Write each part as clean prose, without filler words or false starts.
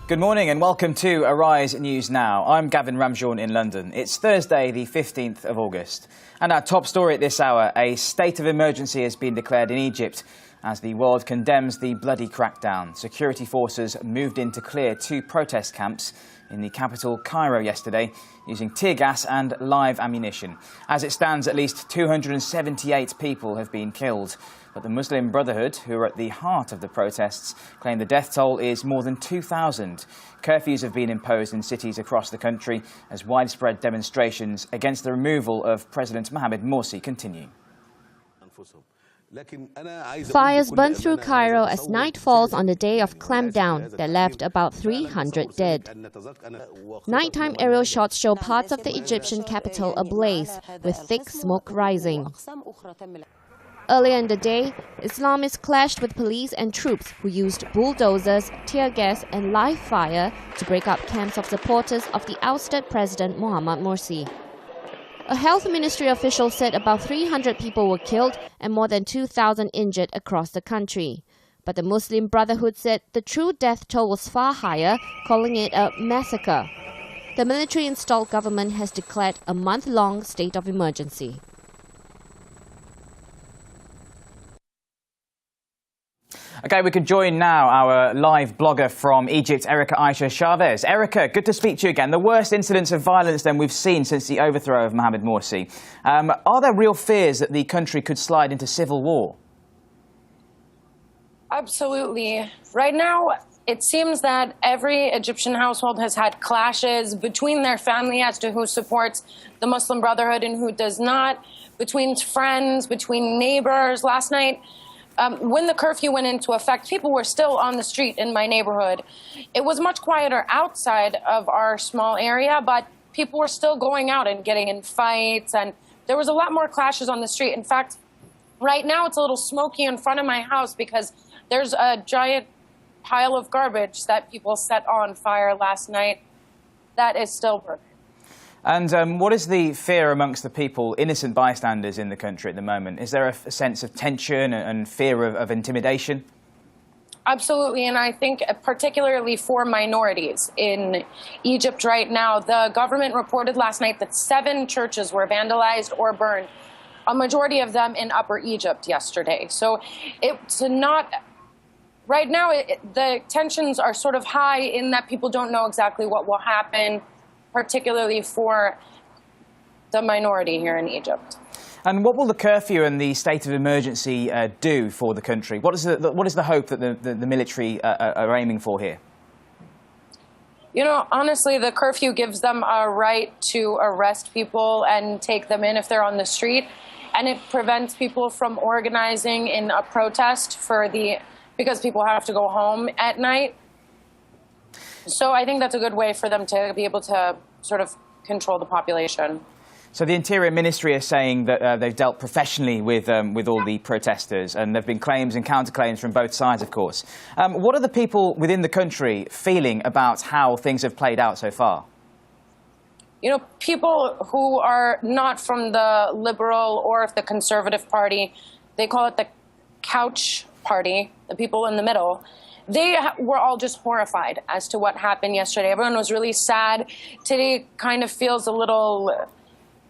Good morning and welcome to Arise News Now. I'm Gavin Ramjohn in London. It's Thursday, the 15th of August. And our top story at this hour, a state of emergency has been declared in Egypt as the world condemns the bloody crackdown. Security forces moved in to clear two protest camps in the capital, Cairo, yesterday, using tear gas and live ammunition. As it stands, at least 278 people have been killed. But the Muslim Brotherhood, who are at the heart of the protests, claim the death toll is more than 2,000. Curfews have been imposed in cities across the country as widespread demonstrations against the removal of President Mohamed Morsi continue. Fires burned through Cairo as night falls on the day of clampdown that left about 300 dead. Nighttime aerial shots show parts of the Egyptian capital ablaze, with thick smoke rising. Earlier in the day, Islamists clashed with police and troops who used bulldozers, tear gas and live fire to break up camps of supporters of the ousted President Mohamed Morsi. A health ministry official said about 300 people were killed and more than 2,000 injured across the country. But the Muslim Brotherhood said the true death toll was far higher, calling it a massacre. The military-installed government has declared a month-long state of emergency. OK, we can join now our live blogger from Egypt, Erica Aisha Chavez. Erica, good to speak to you again. The worst incidents of violence then we've seen since the overthrow of Mohamed Morsi. Are there real fears that the country could slide into civil war? Absolutely. Right now, it seems that every Egyptian household has had clashes between their family as to who supports the Muslim Brotherhood and who does not, between friends, between neighbors. Last night, when the curfew went into effect, people were still on the street in my neighborhood. It was much quieter outside of our small area, but people were still going out and getting in fights, and there was a lot more clashes on the street. In fact, right now it's a little smoky in front of my house because there's a giant pile of garbage that people set on fire last night that is still burning. And what is the fear amongst the people, innocent bystanders in the country at the moment? Is there a sense of tension and fear of intimidation? Absolutely, and I think particularly for minorities in Egypt right now, the government reported last night that 7 churches were vandalized or burned, a majority of them in Upper Egypt yesterday. So it's not... Right now, the tensions are sort of high in that people don't know exactly what will happen, particularly for the minority here in Egypt. And what will the curfew and the state of emergency do for the country? What is the hope that the military are aiming for here? You know, honestly, the curfew gives them a right to arrest people and take them in if they're on the street. And it prevents people from organizing in a protest because people have to go home at night. So I think that's a good way for them to be able to sort of control the population. So the Interior Ministry is saying that they've dealt professionally with all the protesters, and there have been claims and counterclaims from both sides, of course. What are the people within the country feeling about how things have played out so far? You know, people who are not from the Liberal or the Conservative Party, they call it the couch party, the people in the middle, they were all just horrified as to what happened yesterday. Everyone was really sad. Today kind of feels a little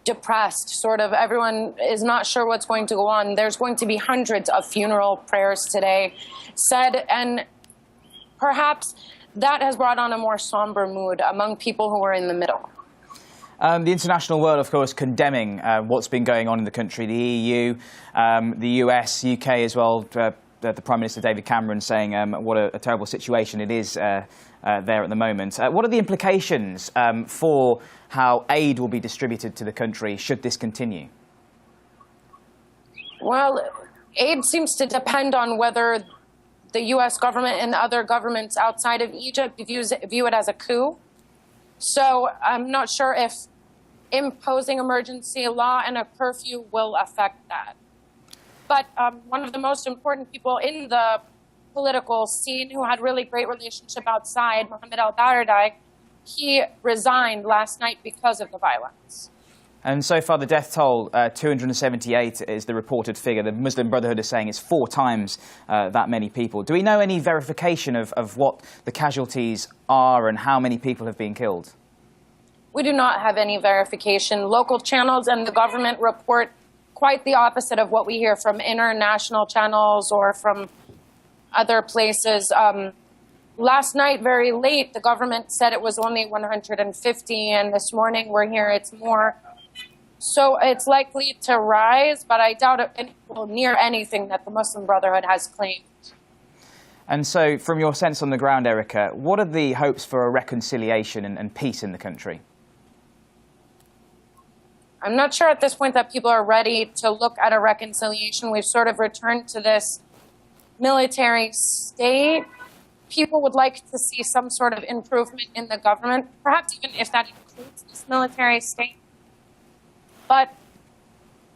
depressed, sort of. Everyone is not sure what's going to go on. There's going to be hundreds of funeral prayers today said, and perhaps that has brought on a more somber mood among people who are in the middle. The international world, of course, condemning what's been going on in the country. The EU, the US, UK as well. The Prime Minister David Cameron saying what a terrible situation it is there at the moment. What are the implications for how aid will be distributed to the country should this continue? Well, aid seems to depend on whether the U.S. government and other governments outside of Egypt view it as a coup. So I'm not sure if imposing emergency law and a curfew will affect that. But one of the most important people in the political scene who had really great relationship outside, Mohamed El Baradei, he resigned last night because of the violence. And so far, the death toll, 278 is the reported figure. The Muslim Brotherhood is saying it's 4 times that many people. Do we know any verification of what the casualties are and how many people have been killed? We do not have any verification. Local channels and the government report quite the opposite of what we hear from international channels or from other places. Last night, very late, the government said it was only 150, and this morning we're here, it's more. So it's likely to rise, but I doubt it will near anything that the Muslim Brotherhood has claimed. And so, from your sense on the ground, Erica, what are the hopes for a reconciliation and peace in the country? I'm not sure at this point that people are ready to look at a reconciliation. We've sort of returned to this military state. People would like to see some sort of improvement in the government, perhaps even if that includes this military state. But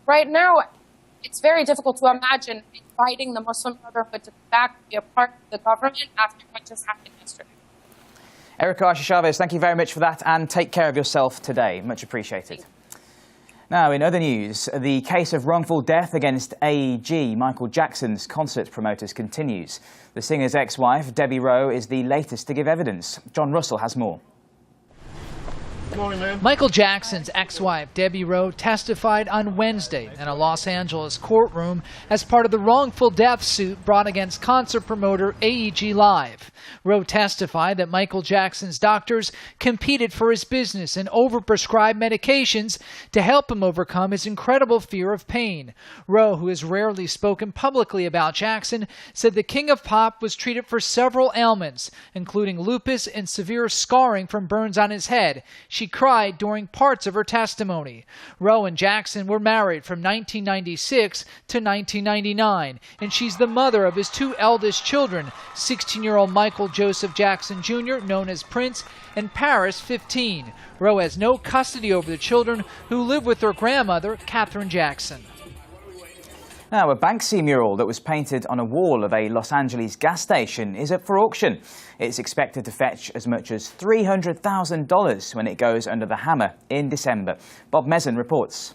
right now, it's very difficult to imagine inviting the Muslim Brotherhood to back be a part of the government after what just happened yesterday. Erica Ayesha Chavez, thank you very much for that, and take care of yourself today. Much appreciated. Now, in other news, the case of wrongful death against AEG, Michael Jackson's concert promoters, continues. The singer's ex-wife, Debbie Rowe, is the latest to give evidence. John Russell has more. Michael Jackson's ex-wife, Debbie Rowe, testified on Wednesday in a Los Angeles courtroom as part of the wrongful death suit brought against concert promoter AEG Live. Rowe testified that Michael Jackson's doctors competed for his business and overprescribed medications to help him overcome his incredible fear of pain. Rowe, who has rarely spoken publicly about Jackson, said the King of Pop was treated for several ailments, including lupus and severe scarring from burns on his head. She cried during parts of her testimony. Rowe and Jackson were married from 1996 to 1999, and she's the mother of his 2 eldest children, 16-year-old Michael Joseph Jackson Jr., known as Prince, and Paris, 15. Rowe has no custody over the children, who live with their grandmother, Catherine Jackson. Now, a Banksy mural that was painted on a wall of a Los Angeles gas station is up for auction. It's expected to fetch as much as $300,000 when it goes under the hammer in December. Bob Mezen reports.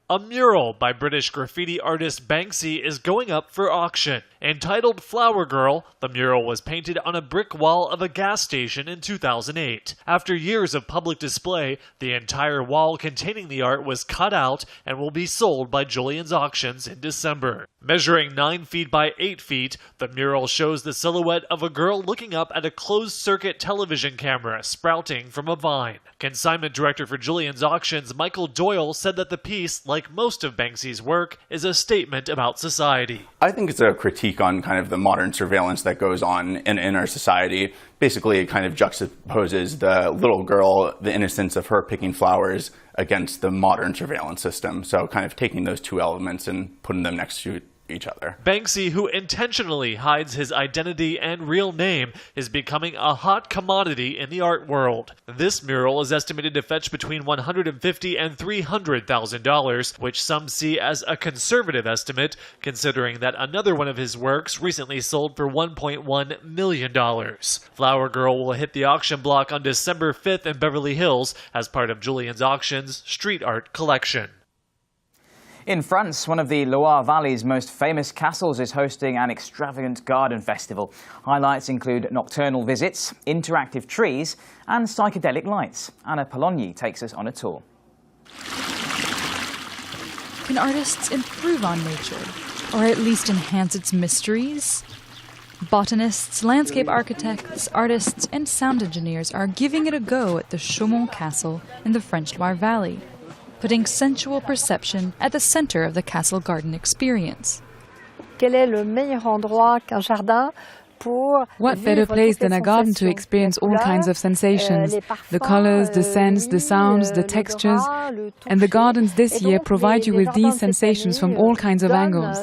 A mural by British graffiti artist Banksy is going up for auction. Entitled Flower Girl, the mural was painted on a brick wall of a gas station in 2008. After years of public display, the entire wall containing the art was cut out and will be sold by Julien's Auctions in December. Measuring 9 feet by 8 feet, the mural shows the silhouette of a girl looking up at a closed-circuit television camera sprouting from a vine. Consignment director for Julien's Auctions, Michael Doyle, said that the piece, like most of Banksy's work, is a statement about society. I think it's a critique on kind of the modern surveillance that goes on in our society. Basically, it kind of juxtaposes the little girl, the innocence of her picking flowers, against the modern surveillance system. So kind of taking those 2 elements and putting them next to each other. Banksy, who intentionally hides his identity and real name, is becoming a hot commodity in the art world. This mural is estimated to fetch between $150,000 and $300,000, which some see as a conservative estimate, considering that another one of his works recently sold for $1.1 million. Flower Girl will hit the auction block on December 5th in Beverly Hills as part of Julien's Auctions street art collection. In France, one of the Loire Valley's most famous castles is hosting an extravagant garden festival. Highlights include nocturnal visits, interactive trees, and psychedelic lights. Anna Pologny takes us on a tour. Can artists improve on nature, or at least enhance its mysteries? Botanists, landscape architects, artists, and sound engineers are giving it a go at the Chaumont Castle in the French Loire Valley, putting sensual perception at the center of the castle garden experience. Quel est le meilleur endroit qu'un jardin? What better place than a garden to experience all kinds of sensations, the colors, the scents, the sounds, the textures. And the gardens this year provide you with these sensations from all kinds of angles.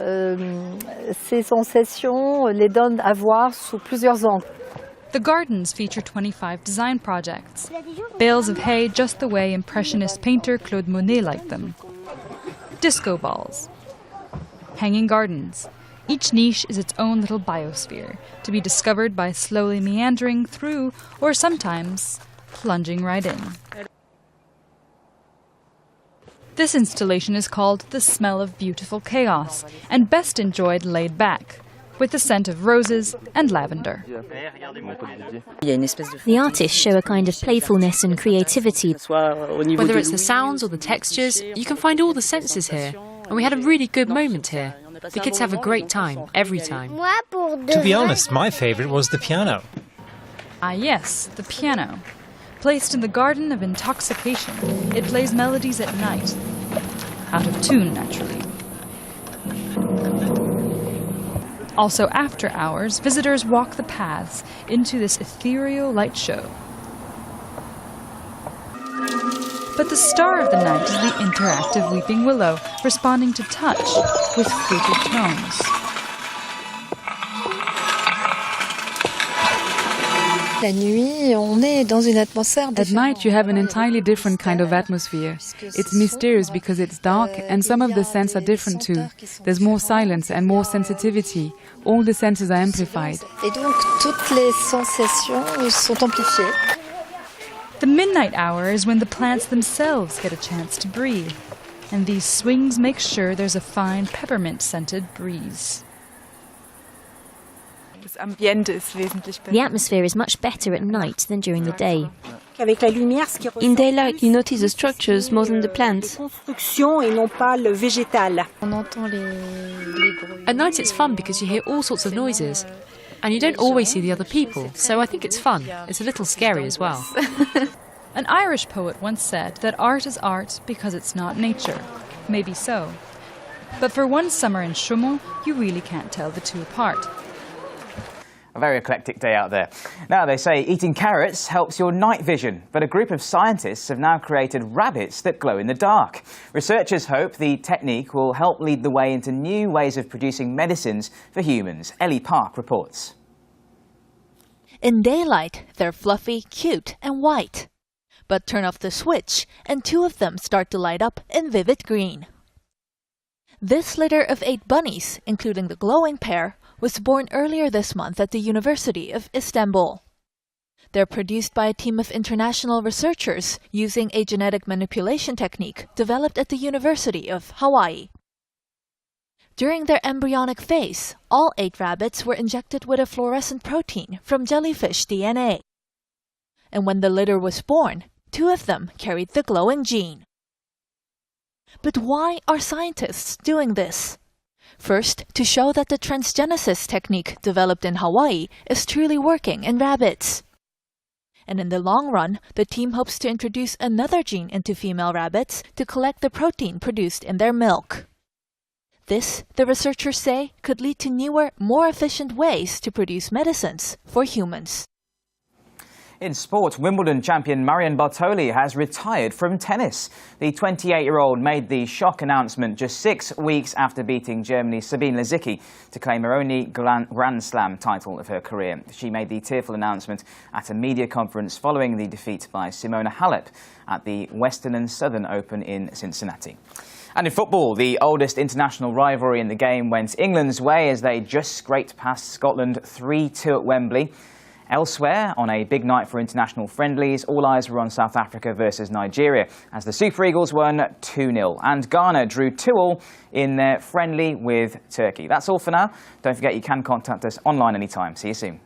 Ces sensations les donnent à voir sous plusieurs angles. The gardens feature 25 design projects, bales of hay just the way Impressionist painter Claude Monet liked them, disco balls, hanging gardens. Each niche is its own little biosphere, to be discovered by slowly meandering through or sometimes plunging right in. This installation is called The Smell of Beautiful Chaos and best enjoyed laid back, with the scent of roses and lavender. The artists show a kind of playfulness and creativity. Whether it's the sounds or the textures, you can find all the senses here. And we had a really good moment here. The kids have a great time, every time. To be honest, my favourite was the piano. Ah yes, the piano. Placed in the Garden of Intoxication, it plays melodies at night. Out of tune, naturally. Also after hours, visitors walk the paths into this ethereal light show. But the star of the night is the interactive weeping willow, responding to touch with fluted tones. At night you have an entirely different kind of atmosphere. It's mysterious because it's dark and some of the scents are different too. There's more silence and more sensitivity. All the senses are amplified. The midnight hour is when the plants themselves get a chance to breathe. And these swings make sure there's a fine peppermint-scented breeze. The atmosphere is much better at night than during the day. In daylight, you notice the structures more than the plants. At night it's fun because you hear all sorts of noises. And you don't always see the other people, so I think it's fun. It's a little scary as well. An Irish poet once said that art is art because it's not nature. Maybe so. But for one summer in Chaumont, you really can't tell the two apart. A very eclectic day out there. Now, they say eating carrots helps your night vision, but a group of scientists have now created rabbits that glow in the dark. Researchers hope the technique will help lead the way into new ways of producing medicines for humans. Ellie Park reports. In daylight, they're fluffy, cute, and white. But turn off the switch, and two of them start to light up in vivid green. This litter of 8 bunnies, including the glowing pair, was born earlier this month at the University of Istanbul. They're produced by a team of international researchers using a genetic manipulation technique developed at the University of Hawaii. During their embryonic phase, all 8 rabbits were injected with a fluorescent protein from jellyfish DNA. And when the litter was born, 2 of them carried the glowing gene. But why are scientists doing this? First, to show that the transgenesis technique developed in Hawaii is truly working in rabbits. And in the long run, the team hopes to introduce another gene into female rabbits to collect the protein produced in their milk. This, the researchers say, could lead to newer, more efficient ways to produce medicines for humans. In sport, Wimbledon champion Marion Bartoli has retired from tennis. The 28-year-old made the shock announcement just 6 weeks after beating Germany's Sabine Lisicki to claim her only Grand Slam title of her career. She made the tearful announcement at a media conference following the defeat by Simona Halep at the Western and Southern Open in Cincinnati. And in football, the oldest international rivalry in the game went England's way as they just scraped past Scotland 3-2 at Wembley. Elsewhere, on a big night for international friendlies, all eyes were on South Africa versus Nigeria as the Super Eagles won 2-0 and Ghana drew 2-2 in their friendly with Turkey. That's all for now. Don't forget you can contact us online anytime. See you soon.